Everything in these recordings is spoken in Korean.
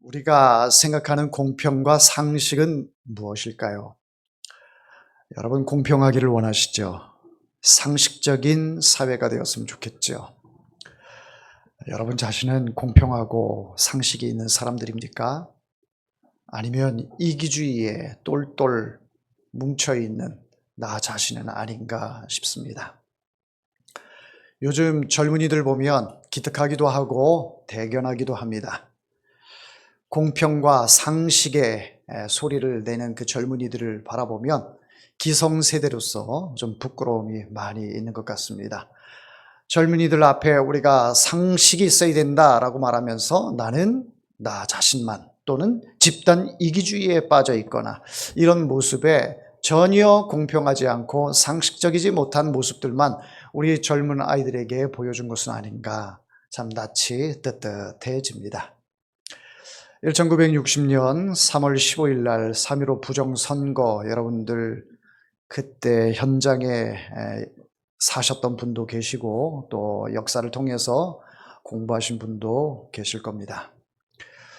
우리가 생각하는 공평과 상식은 무엇일까요? 여러분, 공평하기를 원하시죠? 상식적인 사회가 되었으면 좋겠죠? 여러분 자신은 공평하고 상식이 있는 사람들입니까? 아니면 이기주의에 똘똘 뭉쳐있는 나 자신은 아닌가 싶습니다. 요즘 젊은이들 보면 기특하기도 하고 대견하기도 합니다. 공평과 상식의 소리를 내는 그 젊은이들을 바라보면 기성세대로서 좀 부끄러움이 많이 있는 것 같습니다. 젊은이들 앞에 우리가 상식이 있어야 된다라고 말하면서 나는 나 자신만 또는 집단 이기주의에 빠져 있거나 이런 모습에 전혀 공평하지 않고 상식적이지 못한 모습들만 우리 젊은 아이들에게 보여준 것은 아닌가, 참 낯이 뜨뜻해집니다. 1960년 3월 15일 날 3.15 부정선거, 여러분들 그때 현장에 사셨던 분도 계시고 또 역사를 통해서 공부하신 분도 계실 겁니다.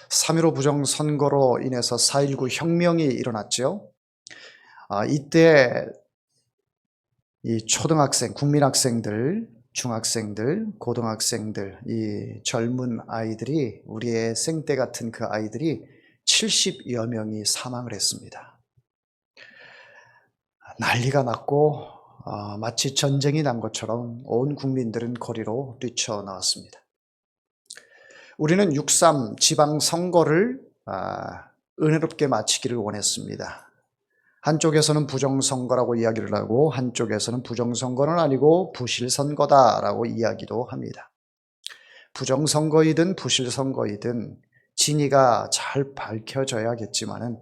3.15 부정선거로 인해서 4.19 혁명이 일어났죠. 이때 이 초등학생, 국민학생들, 중학생들, 고등학생들, 이 젊은 아이들이, 우리의 생때 같은 그 아이들이 70여 명이 사망을 했습니다. 난리가 났고 마치 전쟁이 난 것처럼 온 국민들은 거리로 뛰쳐나왔습니다. 우리는 6.3 지방선거를 은혜롭게 마치기를 원했습니다. 한쪽에서는 부정선거라고 이야기를 하고 한쪽에서는 부정선거는 아니고 부실선거다라고 이야기도 합니다. 부정선거이든 부실선거이든 진위가 잘 밝혀져야겠지만은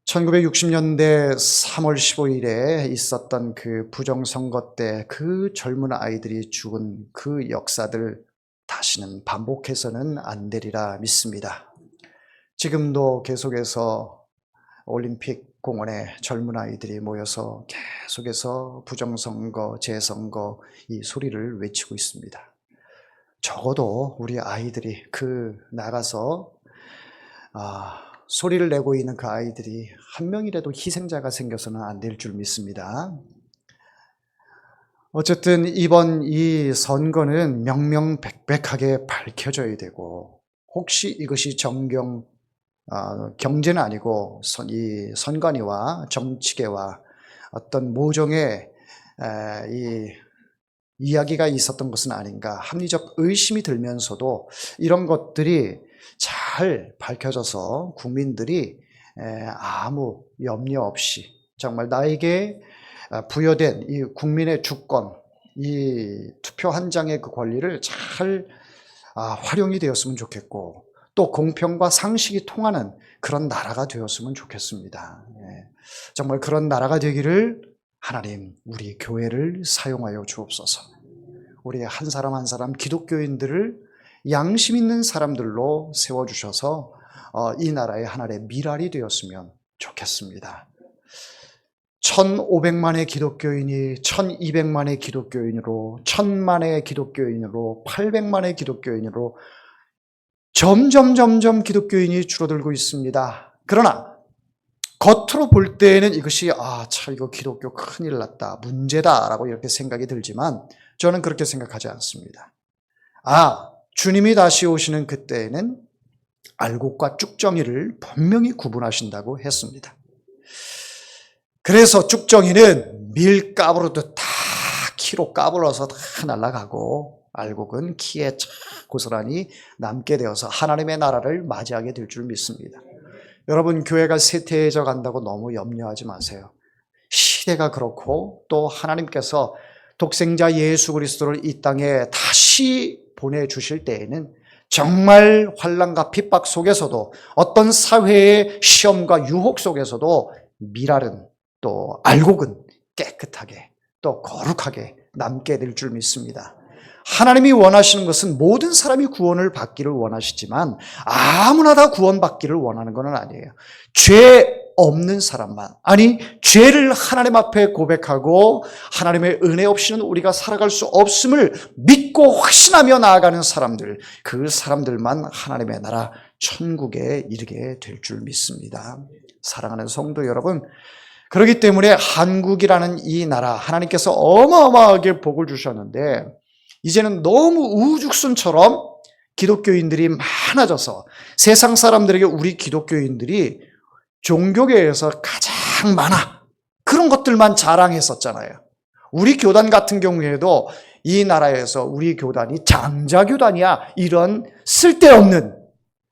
1960년대 3월 15일에 있었던 그 부정선거 때 그 젊은 아이들이 죽은 그 역사들 다시는 반복해서는 안 되리라 믿습니다. 지금도 계속해서 올림픽 공원에 젊은 아이들이 모여서 계속해서 부정선거, 재선거 이 소리를 외치고 있습니다. 적어도 우리 아이들이 나가서 소리를 내고 있는 그 아이들이 한 명이라도 희생자가 생겨서는 안 될 줄 믿습니다. 어쨌든 이번 이 선거는 명명백백하게 밝혀져야 되고, 혹시 이것이 경제는 아니고 이 선관위와 정치계와 어떤 모종의 이야기가 있었던 것은 아닌가, 합리적 의심이 들면서도 이런 것들이 잘 밝혀져서 국민들이 아무 염려 없이 정말 나에게 부여된 이 국민의 주권, 이 투표 한 장의 그 권리를 잘 활용이 되었으면 좋겠고, 또 공평과 상식이 통하는 그런 나라가 되었으면 좋겠습니다. 정말 그런 나라가 되기를 하나님, 우리 교회를 사용하여 주옵소서. 우리 한 사람 한 사람 기독교인들을 양심 있는 사람들로 세워주셔서 이 나라의 하나의 미랄이 되었으면 좋겠습니다. 1,500만의 기독교인이 1,200만의 기독교인으로, 1,000만의 기독교인으로, 800만의 기독교인으로 점점 기독교인이 줄어들고 있습니다. 그러나 겉으로 볼 때에는 이것이 참 이거 기독교 큰일 났다, 문제다라고 이렇게 생각이 들지만 저는 그렇게 생각하지 않습니다. 주님이 다시 오시는 그때에는 알곡과 쭉정이를 분명히 구분하신다고 했습니다. 그래서 쭉정이는 밀가루로 다 키로 까불어서 다 날아가고, 알곡은 키에 고스란히 남게 되어서 하나님의 나라를 맞이하게 될 줄 믿습니다. 여러분, 교회가 쇠퇴해져 간다고 너무 염려하지 마세요. 시대가 그렇고 또 하나님께서 독생자 예수 그리스도를 이 땅에 다시 보내주실 때에는 정말 환난과 핍박 속에서도, 어떤 사회의 시험과 유혹 속에서도 밀알은, 또 알곡은 깨끗하게 또 거룩하게 남게 될 줄 믿습니다. 하나님이 원하시는 것은 모든 사람이 구원을 받기를 원하시지만 아무나 다 구원받기를 원하는 건 아니에요. 죄 없는 사람만, 죄를 하나님 앞에 고백하고 하나님의 은혜 없이는 우리가 살아갈 수 없음을 믿고 확신하며 나아가는 사람들, 그 사람들만 하나님의 나라 천국에 이르게 될 줄 믿습니다. 사랑하는 성도 여러분, 그렇기 때문에 한국이라는 이 나라 하나님께서 어마어마하게 복을 주셨는데 이제는 너무 우후죽순처럼 기독교인들이 많아져서 세상 사람들에게 우리 기독교인들이 종교계에서 가장 많아 그런 것들만 자랑했었잖아요. 우리 교단 같은 경우에도 이 나라에서 우리 교단이 장자교단이야 이런 쓸데없는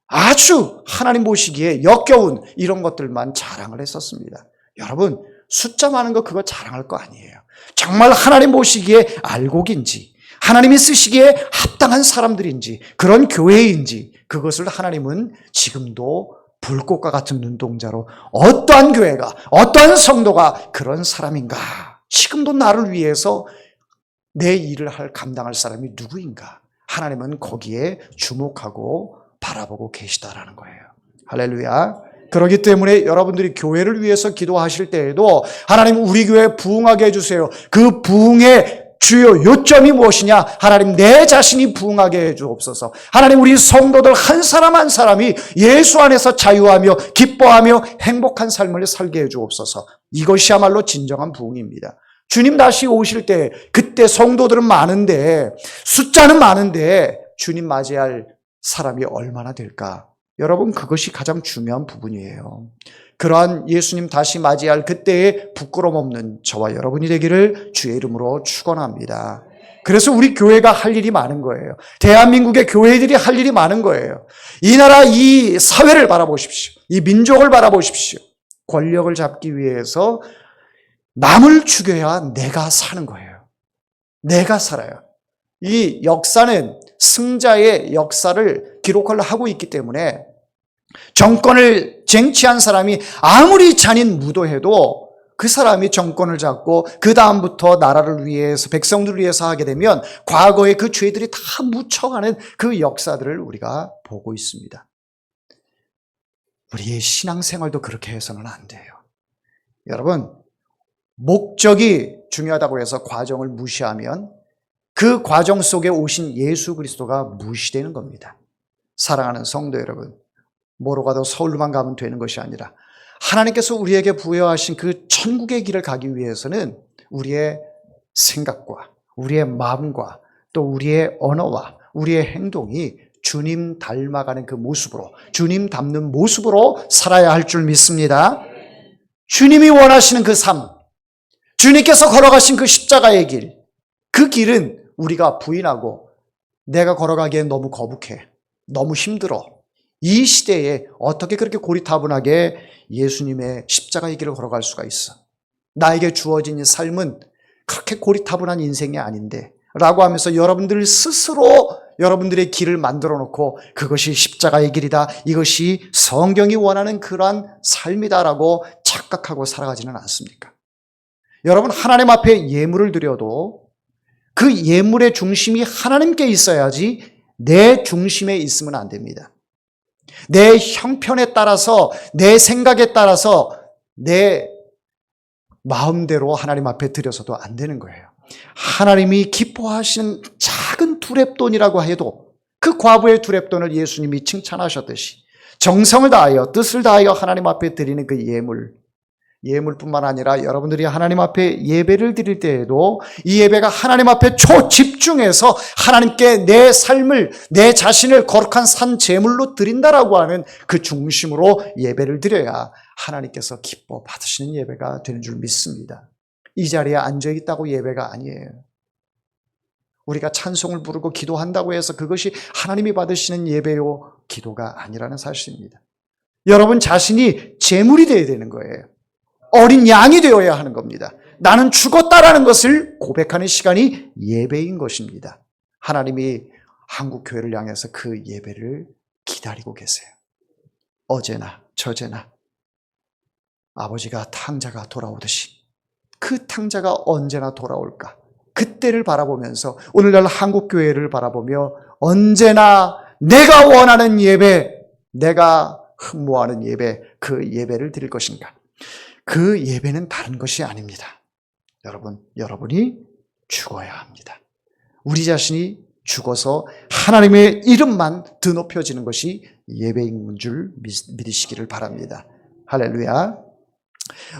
아주 하나님 보시기에 역겨운 이런 것들만 자랑을 했었습니다. 여러분 숫자 많은 거 그거 자랑할 거 아니에요. 정말 하나님 보시기에 알곡인지 하나님이 쓰시기에 합당한 사람들인지 그런 교회인지 그것을 하나님은 지금도 불꽃과 같은 눈동자로 어떠한 교회가 어떠한 성도가 그런 사람인가 지금도 나를 위해서 내 일을 감당할 사람이 누구인가 하나님은 거기에 주목하고 바라보고 계시다라는 거예요. 할렐루야. 그렇기 때문에 여러분들이 교회를 위해서 기도하실 때에도 하나님 우리 교회 부흥하게 해주세요. 그 부흥의 주요 요점이 무엇이냐? 하나님 내 자신이 부흥하게 해주옵소서. 하나님 우리 성도들 한 사람 한 사람이 예수 안에서 자유하며 기뻐하며 행복한 삶을 살게 해주옵소서. 이것이야말로 진정한 부흥입니다. 주님 다시 오실 때 그때 성도들은 많은데 숫자는 많은데 주님 맞이할 사람이 얼마나 될까? 여러분 그것이 가장 중요한 부분이에요. 그러한 예수님 다시 맞이할 그때의 부끄럼 없는 저와 여러분이 되기를 주의 이름으로 축원합니다. 그래서 우리 교회가 할 일이 많은 거예요. 대한민국의 교회들이 할 일이 많은 거예요. 이 나라 이 사회를 바라보십시오. 이 민족을 바라보십시오. 권력을 잡기 위해서 남을 죽여야 내가 사는 거예요. 내가 살아요. 이 역사는 승자의 역사를 기록을 하고 있기 때문에 정권을 쟁취한 사람이 아무리 잔인 무도해도 그 사람이 정권을 잡고 그 다음부터 나라를 위해서 백성들을 위해서 하게 되면 과거의 그 죄들이 다 묻혀가는 그 역사들을 우리가 보고 있습니다. 우리의 신앙생활도 그렇게 해서는 안 돼요. 여러분 목적이 중요하다고 해서 과정을 무시하면 그 과정 속에 오신 예수 그리스도가 무시되는 겁니다. 사랑하는 성도 여러분, 뭐로 가도 서울로만 가면 되는 것이 아니라 하나님께서 우리에게 부여하신 그 천국의 길을 가기 위해서는 우리의 생각과 우리의 마음과 또 우리의 언어와 우리의 행동이 주님 닮아가는 그 모습으로 주님 닮는 모습으로 살아야 할 줄 믿습니다. 주님이 원하시는 그 삶, 주님께서 걸어가신 그 십자가의 길, 그 길은 우리가 부인하고 내가 걸어가기엔 너무 거북해, 너무 힘들어. 이 시대에 어떻게 그렇게 고리타분하게 예수님의 십자가의 길을 걸어갈 수가 있어? 나에게 주어진 이 삶은 그렇게 고리타분한 인생이 아닌데 라고 하면서 여러분들 스스로 여러분들의 길을 만들어 놓고 그것이 십자가의 길이다, 이것이 성경이 원하는 그러한 삶이다라고 착각하고 살아가지는 않습니까? 여러분 하나님 앞에 예물을 드려도 그 예물의 중심이 하나님께 있어야지 내 중심에 있으면 안 됩니다. 내 형편에 따라서 내 생각에 따라서 내 마음대로 하나님 앞에 드려서도 안 되는 거예요. 하나님이 기뻐하시는 작은 두렙돈이라고 해도 그 과부의 두렙돈을 예수님이 칭찬하셨듯이 정성을 다하여 뜻을 다하여 하나님 앞에 드리는 그 예물뿐만 아니라 여러분들이 하나님 앞에 예배를 드릴 때에도 이 예배가 하나님 앞에 초집중해서 하나님께 내 삶을, 내 자신을 거룩한 산 제물로 드린다라고 하는 그 중심으로 예배를 드려야 하나님께서 기뻐 받으시는 예배가 되는 줄 믿습니다. 이 자리에 앉아있다고 예배가 아니에요. 우리가 찬송을 부르고 기도한다고 해서 그것이 하나님이 받으시는 예배요 기도가 아니라는 사실입니다. 여러분 자신이 제물이 되어야 되는 거예요. 어린 양이 되어야 하는 겁니다. 나는 죽었다라는 것을 고백하는 시간이 예배인 것입니다. 하나님이 한국교회를 향해서 그 예배를 기다리고 계세요. 어제나 저제나 아버지가 탕자가 돌아오듯이 그 탕자가 언제나 돌아올까? 그때를 바라보면서 오늘날 한국교회를 바라보며 언제나 내가 원하는 예배, 내가 흠모하는 예배, 그 예배를 드릴 것인가? 그 예배는 다른 것이 아닙니다. 여러분이 죽어야 합니다. 우리 자신이 죽어서 하나님의 이름만 드높여지는 것이 예배인 줄 믿으시기를 바랍니다. 할렐루야.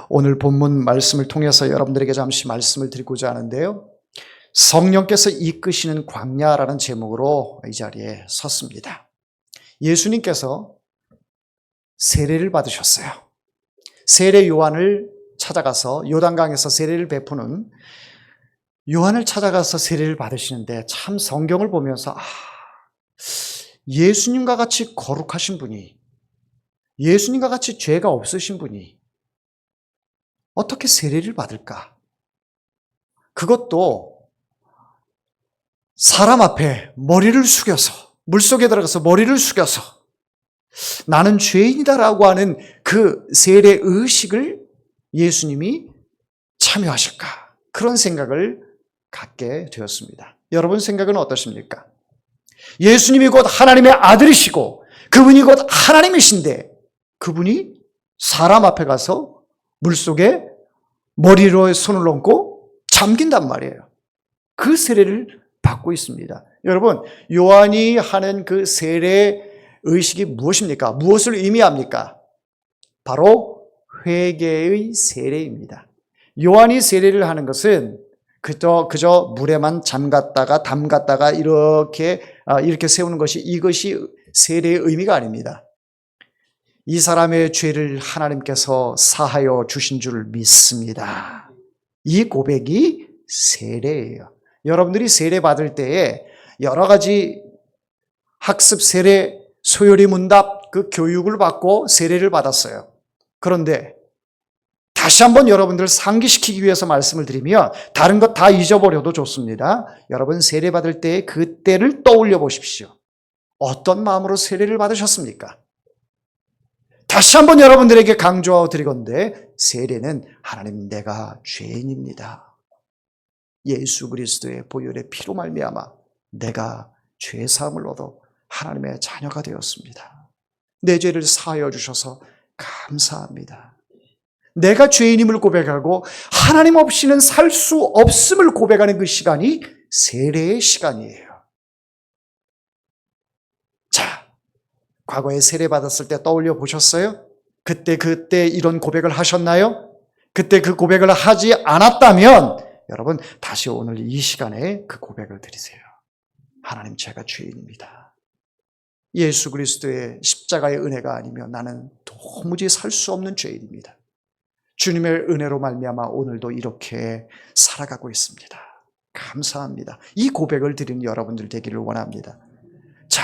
오늘 본문 말씀을 통해서 여러분들에게 잠시 말씀을 드리고자 하는데요. 성령께서 이끄시는 광야라는 제목으로 이 자리에 섰습니다. 예수님께서 세례를 받으셨어요. 세례 요한을 찾아가서 요단강에서 세례를 베푸는 요한을 찾아가서 세례를 받으시는데 참 성경을 보면서 예수님과 같이 거룩하신 분이, 예수님과 같이 죄가 없으신 분이 어떻게 세례를 받을까? 그것도 사람 앞에 머리를 숙여서, 물속에 들어가서 머리를 숙여서 나는 죄인이다라고 하는 그 세례 의식을 예수님이 참여하실까? 그런 생각을 갖게 되었습니다. 여러분 생각은 어떠십니까? 예수님이 곧 하나님의 아들이시고 그분이 곧 하나님이신데 그분이 사람 앞에 가서 물속에 머리로 손을 얹고 잠긴단 말이에요. 그 세례를 받고 있습니다. 여러분, 요한이 하는 그 세례 의식이 무엇입니까? 무엇을 의미합니까? 바로 회개의 세례입니다. 요한이 세례를 하는 것은 그저 물에만 담갔다가 이렇게 세우는 것이, 이것이 세례의 의미가 아닙니다. 이 사람의 죄를 하나님께서 사하여 주신 줄 믿습니다. 이 고백이 세례예요. 여러분들이 세례 받을 때에 여러 가지 학습 세례, 소요리 문답 그 교육을 받고 세례를 받았어요. 그런데 다시 한번 여러분들을 상기시키기 위해서 말씀을 드리면 다른 것 다 잊어버려도 좋습니다. 여러분 세례 받을 때 그때를 떠올려 보십시오. 어떤 마음으로 세례를 받으셨습니까? 다시 한번 여러분들에게 강조하고 드리건대 세례는 하나님 내가 죄인입니다. 예수 그리스도의 보혈의 피로 말미암아 내가 죄 사함을 얻어 하나님의 자녀가 되었습니다. 내 죄를 사하여 주셔서 감사합니다. 내가 죄인임을 고백하고 하나님 없이는 살 수 없음을 고백하는 그 시간이 세례의 시간이에요. 자, 과거에 세례 받았을 때 떠올려 보셨어요? 그때 이런 고백을 하셨나요? 그때 그 고백을 하지 않았다면 여러분 다시 오늘 이 시간에 그 고백을 드리세요. 하나님 제가 죄인입니다. 예수 그리스도의 십자가의 은혜가 아니면 나는 도무지 살 수 없는 죄인입니다. 주님의 은혜로 말미암아 오늘도 이렇게 살아가고 있습니다. 감사합니다. 이 고백을 드리는 여러분들 되기를 원합니다. 자,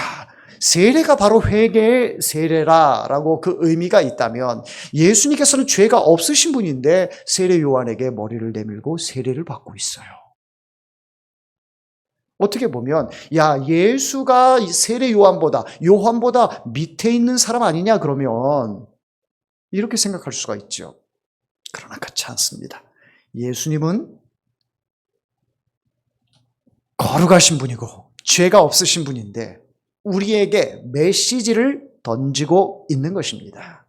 세례가 바로 회개의 세례라고 그 의미가 있다면 예수님께서는 죄가 없으신 분인데 세례 요한에게 머리를 내밀고 세례를 받고 있어요. 어떻게 보면 예수가 세례 요한보다 밑에 있는 사람 아니냐 그러면 이렇게 생각할 수가 있죠. 그러나 그렇지 않습니다. 예수님은 거룩하신 분이고 죄가 없으신 분인데 우리에게 메시지를 던지고 있는 것입니다.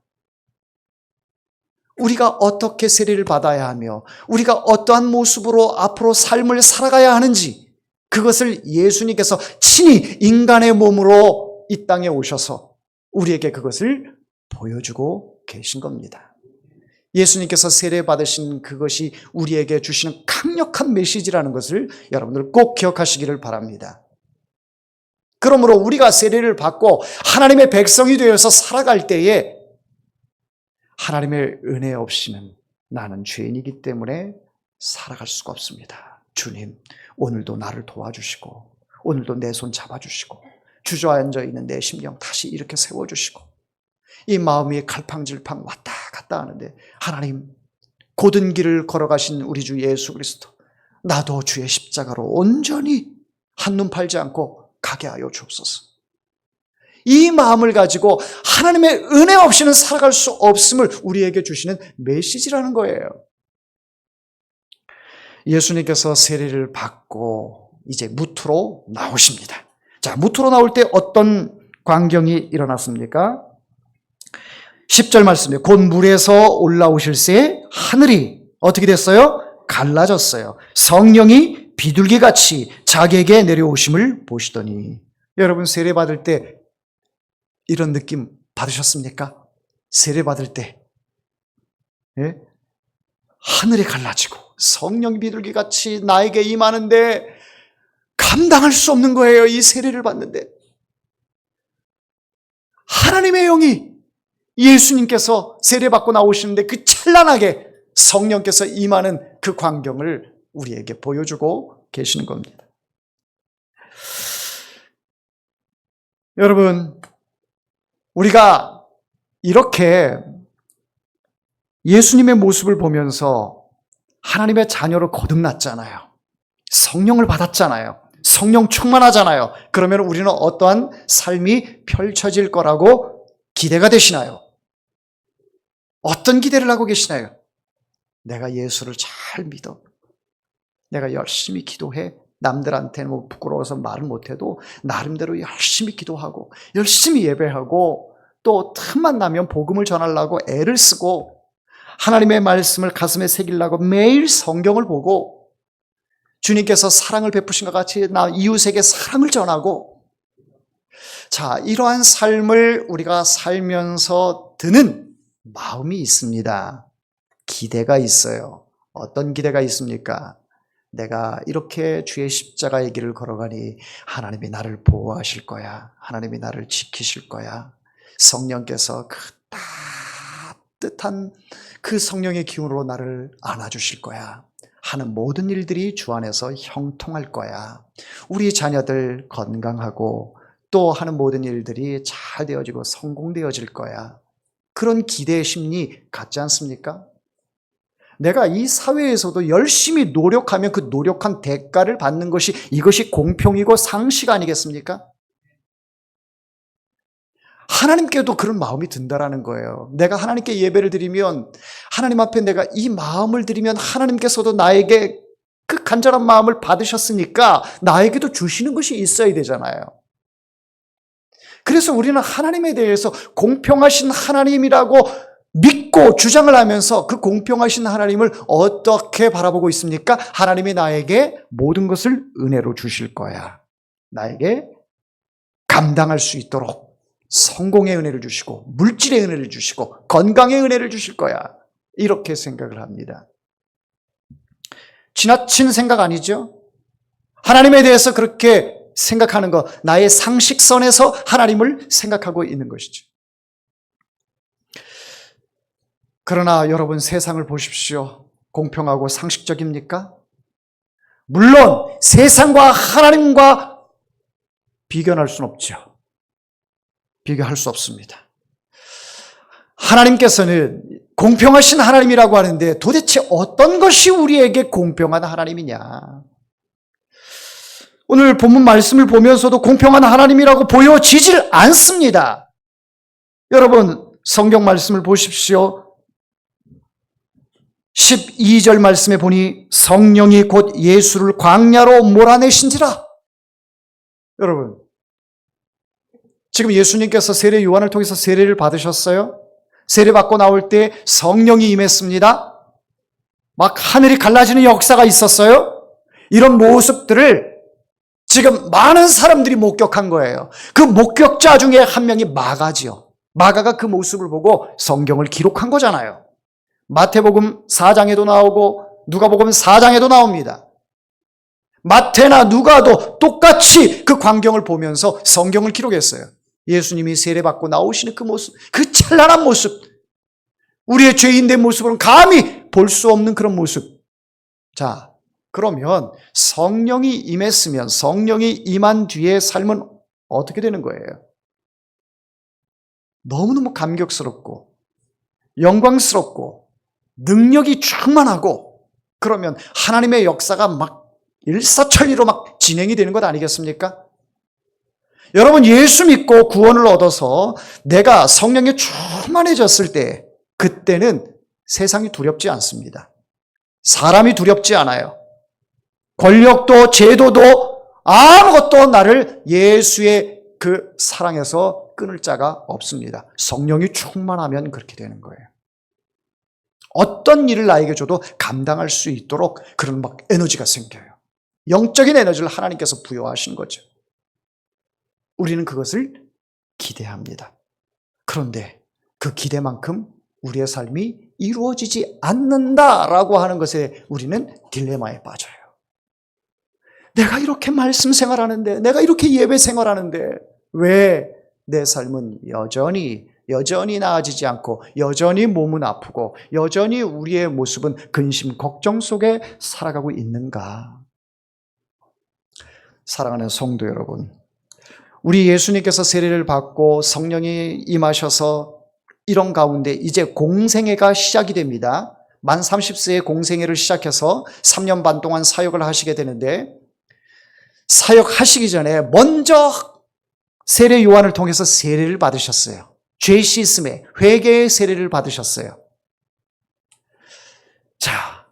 우리가 어떻게 세례를 받아야 하며 우리가 어떠한 모습으로 앞으로 삶을 살아가야 하는지 그것을 예수님께서 친히 인간의 몸으로 이 땅에 오셔서 우리에게 그것을 보여주고 계신 겁니다. 예수님께서 세례 받으신 그것이 우리에게 주시는 강력한 메시지라는 것을 여러분들 꼭 기억하시기를 바랍니다. 그러므로 우리가 세례를 받고 하나님의 백성이 되어서 살아갈 때에 하나님의 은혜 없이는 나는 죄인이기 때문에 살아갈 수가 없습니다. 주님, 오늘도 나를 도와주시고 오늘도 내 손 잡아주시고 주저앉아 있는 내 심령 다시 이렇게 세워주시고 이 마음이 갈팡질팡 왔다 갔다 하는데 하나님 고든 길을 걸어가신 우리 주 예수 그리스도 나도 주의 십자가로 온전히 한눈 팔지 않고 가게 하여 주옵소서. 이 마음을 가지고 하나님의 은혜 없이는 살아갈 수 없음을 우리에게 주시는 메시지라는 거예요. 예수님께서 세례를 받고 이제 무토로 나오십니다. 자, 무토로 나올 때 어떤 광경이 일어났습니까? 10절 말씀에 곧 물에서 올라오실새 하늘이 어떻게 됐어요? 갈라졌어요. 성령이 비둘기같이 자기에게 내려오심을 보시더니 여러분 세례 받을 때 이런 느낌 받으셨습니까? 세례 받을 때, 예? 하늘이 갈라지고 성령 비둘기같이 나에게 임하는데 감당할 수 없는 거예요. 이 세례를 받는데 하나님의 영이, 예수님께서 세례받고 나오시는데 그 찬란하게 성령께서 임하는 그 광경을 우리에게 보여주고 계시는 겁니다. 여러분, 우리가 이렇게 예수님의 모습을 보면서 하나님의 자녀로 거듭났잖아요. 성령을 받았잖아요. 성령 충만하잖아요. 그러면 우리는 어떠한 삶이 펼쳐질 거라고 기대가 되시나요? 어떤 기대를 하고 계시나요? 내가 예수를 잘 믿어. 내가 열심히 기도해. 남들한테는 뭐 부끄러워서 말을 못해도 나름대로 열심히 기도하고 열심히 예배하고 또 틈만 나면 복음을 전하려고 애를 쓰고 하나님의 말씀을 가슴에 새기려고 매일 성경을 보고 주님께서 사랑을 베푸신 것 같이 나 이웃에게 사랑을 전하고, 자, 이러한 삶을 우리가 살면서 드는 마음이 있습니다. 기대가 있어요. 어떤 기대가 있습니까? 내가 이렇게 주의 십자가의 길을 걸어가니 하나님이 나를 보호하실 거야. 하나님이 나를 지키실 거야. 성령께서 그 따뜻한 그 성령의 기운으로 나를 안아주실 거야. 하는 모든 일들이 주 안에서 형통할 거야. 우리 자녀들 건강하고 또 하는 모든 일들이 잘 되어지고 성공되어질 거야. 그런 기대의 심리 같지 않습니까? 내가 이 사회에서도 열심히 노력하면 그 노력한 대가를 받는 것이, 이것이 공평이고 상식 아니겠습니까? 하나님께도 그런 마음이 든다라는 거예요. 내가 하나님께 예배를 드리면, 하나님 앞에 내가 이 마음을 드리면 하나님께서도 나에게 그 간절한 마음을 받으셨으니까 나에게도 주시는 것이 있어야 되잖아요. 그래서 우리는 하나님에 대해서 공평하신 하나님이라고 믿고 주장을 하면서 그 공평하신 하나님을 어떻게 바라보고 있습니까? 하나님이 나에게 모든 것을 은혜로 주실 거야. 나에게 감당할 수 있도록 성공의 은혜를 주시고 물질의 은혜를 주시고 건강의 은혜를 주실 거야. 이렇게 생각을 합니다. 지나친 생각 아니죠? 하나님에 대해서 그렇게 생각하는 거, 나의 상식선에서 하나님을 생각하고 있는 것이죠. 그러나 여러분, 세상을 보십시오. 공평하고 상식적입니까? 물론 세상과 하나님과 비교할 수는 없죠. 비교할 수 없습니다. 하나님께서는 공평하신 하나님이라고 하는데 도대체 어떤 것이 우리에게 공평한 하나님이냐? 오늘 본문 말씀을 보면서도 공평한 하나님이라고 보여지질 않습니다. 여러분, 성경 말씀을 보십시오. 12절 말씀에 보니 성령이 곧 예수를 광야로 몰아내신지라. 여러분, 지금 예수님께서 세례 요한을 통해서 세례를 받으셨어요. 세례 받고 나올 때 성령이 임했습니다. 막 하늘이 갈라지는 역사가 있었어요. 이런 모습들을 지금 많은 사람들이 목격한 거예요. 그 목격자 중에 한 명이 마가지요. 마가가 그 모습을 보고 성경을 기록한 거잖아요. 마태복음 4장에도 나오고 누가복음 4장에도 나옵니다. 마태나 누가도 똑같이 그 광경을 보면서 성경을 기록했어요. 예수님이 세례받고 나오시는 그 모습, 그 찬란한 모습, 우리의 죄인된 모습으로는 감히 볼 수 없는 그런 모습. 자, 그러면 성령이 임했으면, 성령이 임한 뒤의 삶은 어떻게 되는 거예요? 너무너무 감격스럽고 영광스럽고 능력이 충만하고, 그러면 하나님의 역사가 막 일사천리로 막 진행이 되는 것 아니겠습니까? 여러분, 예수 믿고 구원을 얻어서 내가 성령에 충만해졌을 때, 그때는 세상이 두렵지 않습니다. 사람이 두렵지 않아요. 권력도 제도도 아무것도 나를 예수의 그 사랑에서 끊을 자가 없습니다. 성령이 충만하면 그렇게 되는 거예요. 어떤 일을 나에게 줘도 감당할 수 있도록 그런 막 에너지가 생겨요. 영적인 에너지를 하나님께서 부여하신 거죠. 우리는 그것을 기대합니다. 그런데 그 기대만큼 우리의 삶이 이루어지지 않는다라고 하는 것에 우리는 딜레마에 빠져요. 내가 이렇게 말씀 생활하는데, 내가 이렇게 예배 생활하는데 왜 내 삶은 여전히 나아지지 않고, 여전히 몸은 아프고, 여전히 우리의 모습은 근심, 걱정 속에 살아가고 있는가? 사랑하는 성도 여러분, 우리 예수님께서 세례를 받고 성령이 임하셔서 이런 가운데 이제 공생애가 시작이 됩니다. 만 30세에 공생애를 시작해서 3년 반 동안 사역을 하시게 되는데, 사역하시기 전에 먼저 세례 요한을 통해서 세례를 받으셨어요. 죄 씻음의 회개의 세례를 받으셨어요. 자,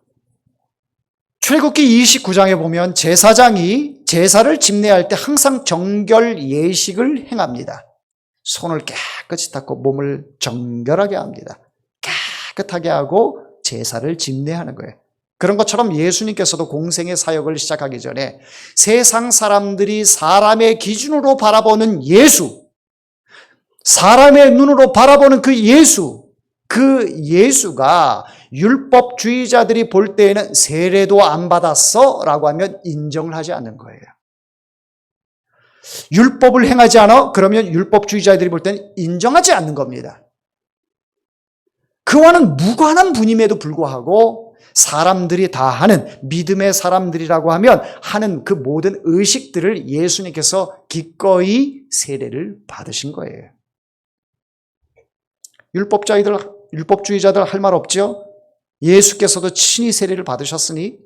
출애굽기 29장에 보면 제사장이 제사를 집례할 때 항상 정결 예식을 행합니다. 손을 깨끗이 닦고 몸을 정결하게 합니다. 깨끗하게 하고 제사를 집례하는 거예요. 그런 것처럼 예수님께서도 공생의 사역을 시작하기 전에 세상 사람들이 사람의 기준으로 바라보는 예수, 사람의 눈으로 바라보는 그 예수가 율법주의자들이 볼 때에는 세례도 안 받았어 라고 하면 인정을 하지 않는 거예요. 율법을 행하지 않아? 그러면 율법주의자들이 볼 때는 인정하지 않는 겁니다. 그와는 무관한 분임에도 불구하고 사람들이 다 하는, 믿음의 사람들이라고 하면 하는 그 모든 의식들을 예수님께서 기꺼이 세례를 받으신 거예요. 율법주의자들 할 말 없죠? 예수께서도 친히 세례를 받으셨으니.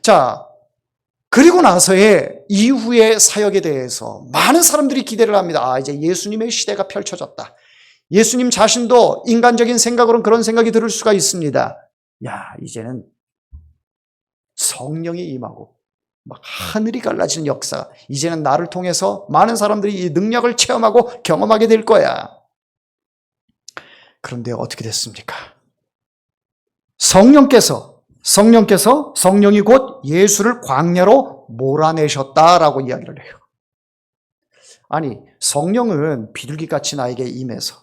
자, 그리고 나서의 이후의 사역에 대해서 많은 사람들이 기대를 합니다. 이제 예수님의 시대가 펼쳐졌다. 예수님 자신도 인간적인 생각으로는 그런 생각이 들을 수가 있습니다. 이제는 성령이 임하고 막 하늘이 갈라지는 역사, 이제는 나를 통해서 많은 사람들이 이 능력을 체험하고 경험하게 될 거야. 그런데 어떻게 됐습니까? 성령이 곧 예수를 광야로 몰아내셨다라고 이야기를 해요. 아니, 성령은 비둘기같이 나에게 임해서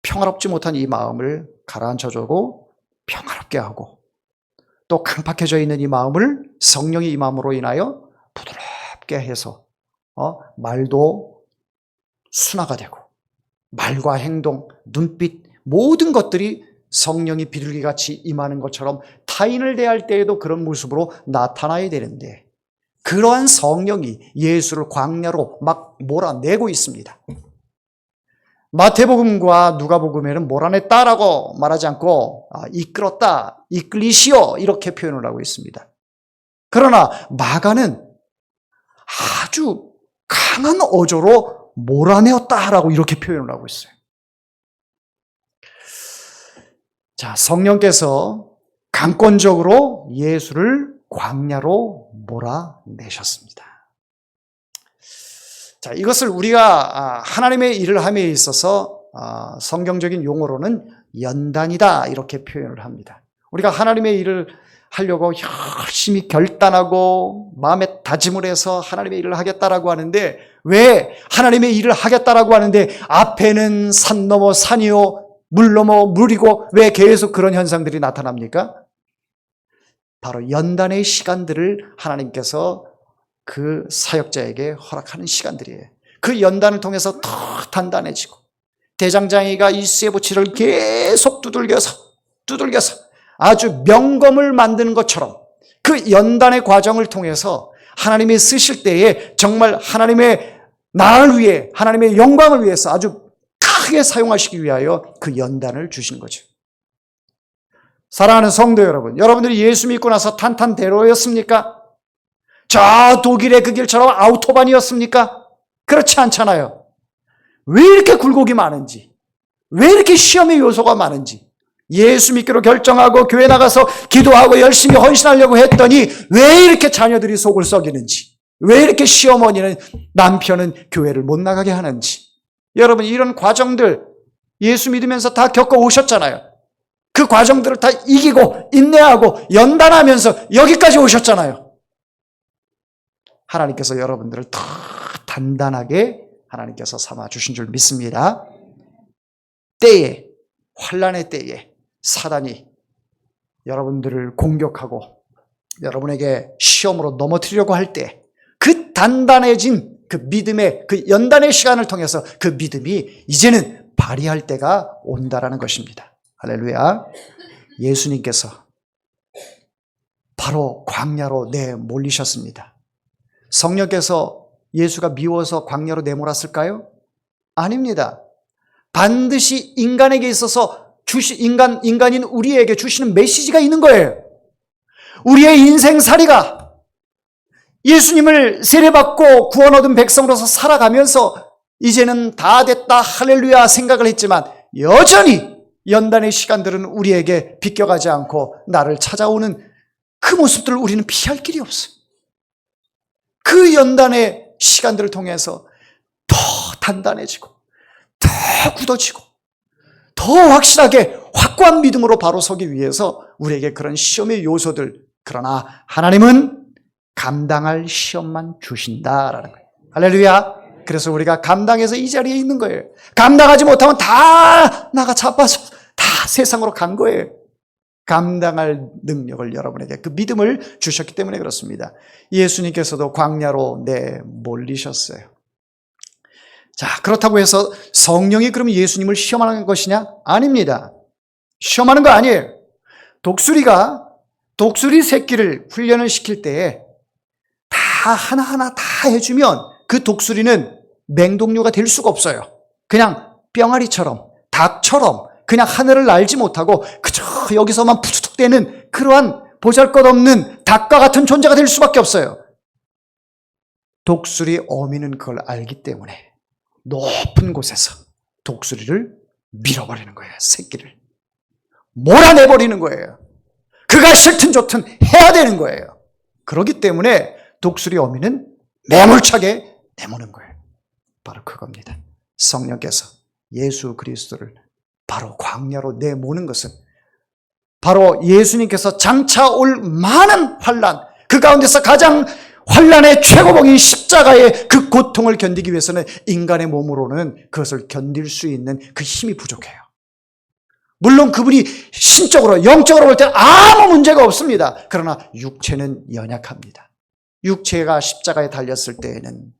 평화롭지 못한 이 마음을 가라앉혀주고 평화롭게 하고, 또 강팍해져 있는 이 마음을 성령이 임함으로 인하여 부드럽게 해서 말도 순화가 되고, 말과 행동, 눈빛, 모든 것들이 성령이 비둘기같이 임하는 것처럼 타인을 대할 때에도 그런 모습으로 나타나야 되는데, 그러한 성령이 예수를 광야로 막 몰아내고 있습니다. 마태복음과 누가복음에는 몰아냈다라고 말하지 않고 이끌었다, 이끌리시오 이렇게 표현을 하고 있습니다. 그러나 마가는 아주 강한 어조로 몰아내었다라고 이렇게 표현을 하고 있어요. 자, 성령께서 강권적으로 예수를 광야로 몰아내셨습니다. 자, 이것을 우리가 하나님의 일을 함에 있어서 성경적인 용어로는 연단이다 이렇게 표현을 합니다. 우리가 하나님의 일을 하려고 열심히 결단하고 마음에 다짐을 해서 하나님의 일을 하겠다라고 하는데, 왜 하나님의 일을 하겠다라고 하는데 앞에는 산 넘어 산이요 물 넘어 물이고 왜 계속 그런 현상들이 나타납니까? 바로 연단의 시간들을 하나님께서 그 사역자에게 허락하는 시간들이에요. 그 연단을 통해서 더 단단해지고, 대장장이가 이 쇠붙이를 계속 두들겨서 아주 명검을 만드는 것처럼 그 연단의 과정을 통해서 하나님이 쓰실 때에 정말 하나님의 나라를 위해, 하나님의 영광을 위해서 아주 크게 사용하시기 위하여 그 연단을 주신 거죠. 사랑하는 성도 여러분, 여러분들이 예수 믿고 나서 탄탄대로였습니까? 저 독일의 그 길처럼 아우토반이었습니까? 그렇지 않잖아요. 왜 이렇게 굴곡이 많은지, 왜 이렇게 시험의 요소가 많은지, 예수 믿기로 결정하고 교회 나가서 기도하고 열심히 헌신하려고 했더니 왜 이렇게 자녀들이 속을 썩이는지, 왜 이렇게 시어머니는 남편은 교회를 못 나가게 하는지, 여러분 이런 과정들 예수 믿으면서 다 겪어오셨잖아요. 그 과정들을 다 이기고 인내하고 연단하면서 여기까지 오셨잖아요. 하나님께서 여러분들을 더 단단하게 하나님께서 삼아주신 줄 믿습니다. 때에, 환난의 때에 사단이 여러분들을 공격하고 여러분에게 시험으로 넘어뜨리려고 할 때 그 단단해진 그 믿음의 그 연단의 시간을 통해서 그 믿음이 이제는 발휘할 때가 온다라는 것입니다. 할렐루야. 예수님께서 바로 광야로 내몰리셨습니다. 성령께서 예수가 미워서 광야로 내몰았을까요? 아닙니다. 반드시 인간에게 있어서 인간인 우리에게 주시는 메시지가 있는 거예요. 우리의 인생살이가 예수님을 세례받고 구원 얻은 백성으로서 살아가면서 이제는 다 됐다 할렐루야 생각을 했지만 여전히 연단의 시간들은 우리에게 비껴가지 않고 나를 찾아오는 그 모습들을 우리는 피할 길이 없어요. 그 연단의 시간들을 통해서 더 단단해지고 더 굳어지고 더 확실하게 확고한 믿음으로 바로 서기 위해서 우리에게 그런 시험의 요소들, 그러나 하나님은 감당할 시험만 주신다라는 거예요. 할렐루야. 그래서 우리가 감당해서 이 자리에 있는 거예요. 감당하지 못하면 다 나가 자빠져 다 세상으로 간 거예요. 감당할 능력을 여러분에게, 그 믿음을 주셨기 때문에 그렇습니다. 예수님께서도 광야로 내몰리셨어요. 자, 그렇다고 해서 성령이 그러면 예수님을 시험하는 것이냐? 아닙니다. 시험하는 거 아니에요. 독수리 새끼를 훈련을 시킬 때에 다 하나하나 다 해주면 그 독수리는 맹독류가 될 수가 없어요. 그냥 뿅아리처럼, 닭처럼 그냥 하늘을 날지 못하고 그저 여기서만 푸툭대는 그러한 보잘것없는 닭과 같은 존재가 될 수밖에 없어요. 독수리 어미는 그걸 알기 때문에 높은 곳에서 독수리를 밀어버리는 거예요. 새끼를 몰아내버리는 거예요. 그가 싫든 좋든 해야 되는 거예요. 그렇기 때문에 독수리 어미는 매몰차게 내모는 거예요. 바로 그겁니다. 성령께서 예수 그리스도를 바로 광야로 내모는 것은 바로 예수님께서 장차 올 많은 환난, 그 가운데서 가장 환난의 최고봉인 십자가의 그 고통을 견디기 위해서는 인간의 몸으로는 그것을 견딜 수 있는 그 힘이 부족해요. 물론 그분이 신적으로 영적으로 볼 때 아무 문제가 없습니다. 그러나 육체는 연약합니다. 육체가 십자가에 달렸을 때에는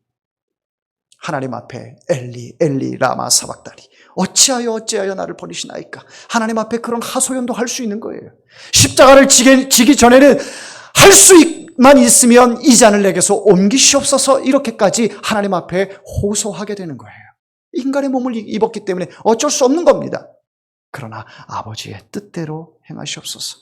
하나님 앞에 엘리 엘리 라마 사박다니 어찌하여 나를 버리시나이까, 하나님 앞에 그런 하소연도 할 수 있는 거예요. 십자가를 지기 전에는 할 수만 있으면 이 잔을 내게서 옮기시옵소서 이렇게까지 하나님 앞에 호소하게 되는 거예요. 인간의 몸을 입었기 때문에 어쩔 수 없는 겁니다. 그러나 아버지의 뜻대로 행하시옵소서.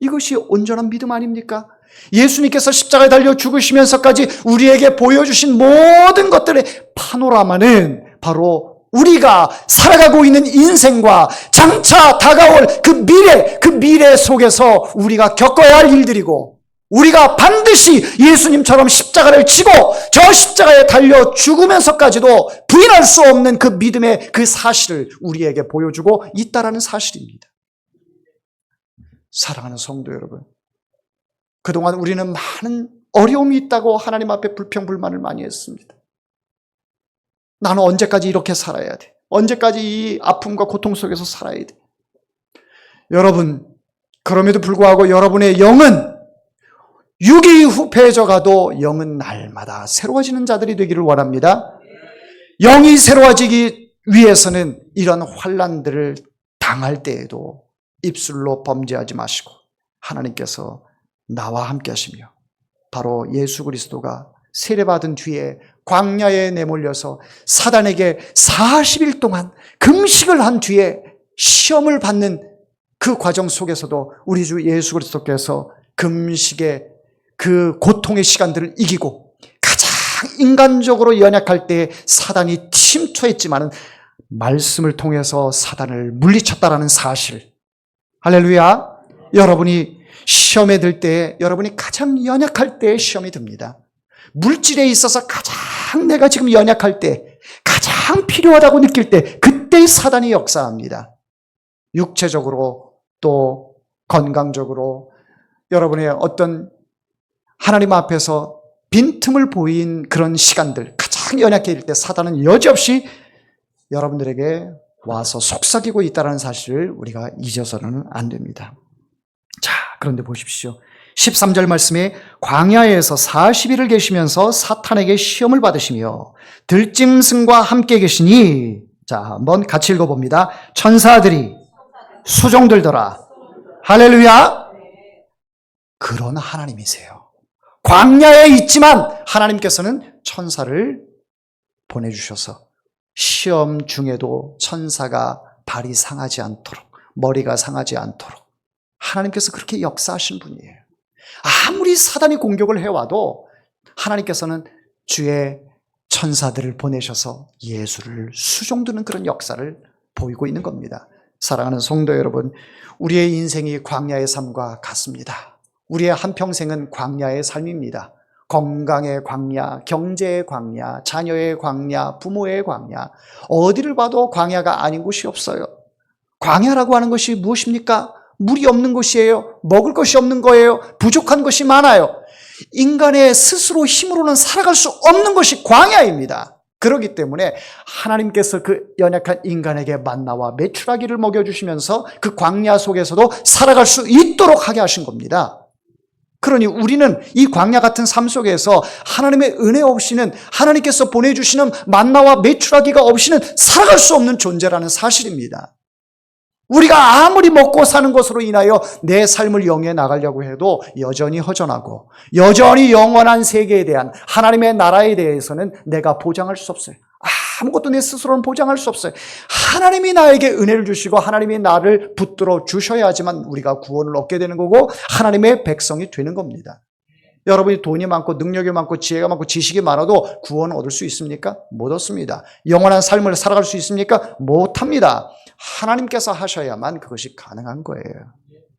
이것이 온전한 믿음 아닙니까? 예수님께서 십자가에 달려 죽으시면서까지 우리에게 보여주신 모든 것들의 파노라마는 바로 우리가 살아가고 있는 인생과 장차 다가올 그 미래 속에서 우리가 겪어야 할 일들이고, 우리가 반드시 예수님처럼 십자가를 지고 저 십자가에 달려 죽으면서까지도 부인할 수 없는 그 믿음의 그 사실을 우리에게 보여주고 있다라는 사실입니다. 사랑하는 성도 여러분, 그동안 우리는 많은 어려움이 있다고 하나님 앞에 불평불만을 많이 했습니다. 나는 언제까지 이렇게 살아야 돼? 언제까지 이 아픔과 고통 속에서 살아야 돼? 여러분, 그럼에도 불구하고 여러분의 영은 육이 후패해져가도 영은 날마다 새로워지는 자들이 되기를 원합니다. 영이 새로워지기 위해서는 이런 환난들을 당할 때에도 입술로 범죄하지 마시고 하나님께서 나와 함께 하시며 바로 예수 그리스도가 세례받은 뒤에 광야에 내몰려서 사단에게 40일 동안 금식을 한 뒤에 시험을 받는 그 과정 속에서도 우리 주 예수 그리스도께서 금식의 그 고통의 시간들을 이기고 가장 인간적으로 연약할 때 사단이 침투했지만은 말씀을 통해서 사단을 물리쳤다라는 사실. 할렐루야. 여러분이 시험에 들 때, 여러분이 가장 연약할 때 시험이 듭니다. 물질에 있어서 가장 내가 지금 연약할 때, 가장 필요하다고 느낄 때, 그때 사단이 역사합니다. 육체적으로 또 건강적으로 여러분의 어떤 하나님 앞에서 빈틈을 보인 그런 시간들, 가장 연약해질 때 사단은 여지없이 여러분들에게 와서 속삭이고 있다는 사실을 우리가 잊어서는 안 됩니다. 자, 그런데 보십시오. 13절 말씀에 광야에서 40일을 계시면서 사탄에게 시험을 받으시며 들짐승과 함께 계시니, 자, 한번 같이 읽어봅니다. 천사들이 수종들더라. 할렐루야. 그런 하나님이세요. 광야에 있지만 하나님께서는 천사를 보내주셔서 시험 중에도 천사가 발이 상하지 않도록, 머리가 상하지 않도록 하나님께서 그렇게 역사하신 분이에요. 아무리 사단이 공격을 해와도 하나님께서는 주의 천사들을 보내셔서 예수를 수종드는 그런 역사를 보이고 있는 겁니다. 사랑하는 성도 여러분, 우리의 인생이 광야의 삶과 같습니다. 우리의 한평생은 광야의 삶입니다. 건강의 광야, 경제의 광야, 자녀의 광야, 부모의 광야, 어디를 봐도 광야가 아닌 곳이 없어요. 광야라고 하는 것이 무엇입니까? 물이 없는 곳이에요. 먹을 것이 없는 거예요. 부족한 것이 많아요. 인간의 스스로 힘으로는 살아갈 수 없는 것이 광야입니다. 그렇기 때문에 하나님께서 그 연약한 인간에게 만나와 메추라기를 먹여주시면서 그 광야 속에서도 살아갈 수 있도록 하게 하신 겁니다. 그러니 우리는 이 광야 같은 삶 속에서 하나님의 은혜 없이는, 하나님께서 보내주시는 만나와 메추라기가 없이는 살아갈 수 없는 존재라는 사실입니다. 우리가 아무리 먹고 사는 것으로 인하여 내 삶을 영위해 나가려고 해도 여전히 허전하고, 여전히 영원한 세계에 대한 하나님의 나라에 대해서는 내가 보장할 수 없어요. 아무것도 내 스스로는 보장할 수 없어요. 하나님이 나에게 은혜를 주시고 하나님이 나를 붙들어 주셔야지만 우리가 구원을 얻게 되는 거고 하나님의 백성이 되는 겁니다. 여러분이 돈이 많고 능력이 많고 지혜가 많고 지식이 많아도 구원을 얻을 수 있습니까? 못 얻습니다. 영원한 삶을 살아갈 수 있습니까? 못합니다. 하나님께서 하셔야만 그것이 가능한 거예요.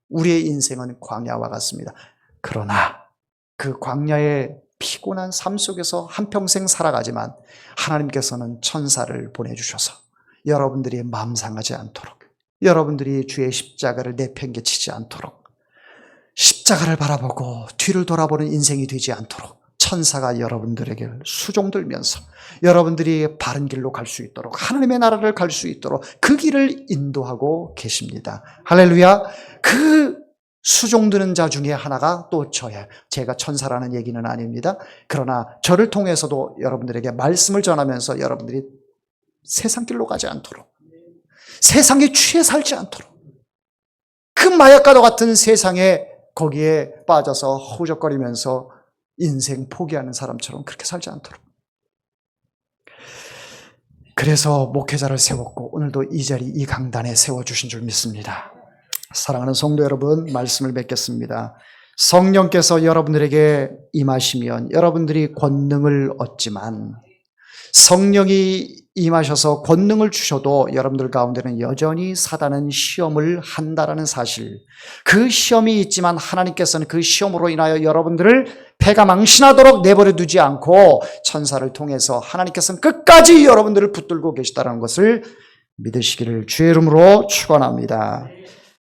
우리의 인생은 광야와 같습니다. 그러나 그 광야의 피곤한 삶 속에서 한평생 살아가지만 하나님께서는 천사를 보내주셔서 여러분들이 마음 상하지 않도록, 여러분들이 주의 십자가를 내팽개치지 않도록, 십자가를 바라보고 뒤를 돌아보는 인생이 되지 않도록 천사가 여러분들에게 수종들면서 여러분들이 바른 길로 갈 수 있도록, 하나님의 나라를 갈 수 있도록 그 길을 인도하고 계십니다. 할렐루야. 그 수종드는 자 중에 하나가 또 저예요. 제가 천사라는 얘기는 아닙니다. 그러나 저를 통해서도 여러분들에게 말씀을 전하면서 여러분들이 세상 길로 가지 않도록, 세상에 취해 살지 않도록, 그 마약과도 같은 세상에 거기에 빠져서 허우적거리면서 인생 포기하는 사람처럼 그렇게 살지 않도록. 그래서 목회자를 세웠고 오늘도 이 자리, 이 강단에 세워주신 줄 믿습니다. 사랑하는 성도 여러분, 말씀을 맺겠습니다. 성령께서 여러분들에게 임하시면 여러분들이 권능을 얻지만, 성령이 임하셔서 권능을 주셔도 여러분들 가운데는 여전히 사단은 시험을 한다라는 사실, 그 시험이 있지만 하나님께서는 그 시험으로 인하여 여러분들을 패가 망신하도록 내버려 두지 않고 천사를 통해서 하나님께서는 끝까지 여러분들을 붙들고 계시다는 것을 믿으시기를 주의 이름으로 축원합니다.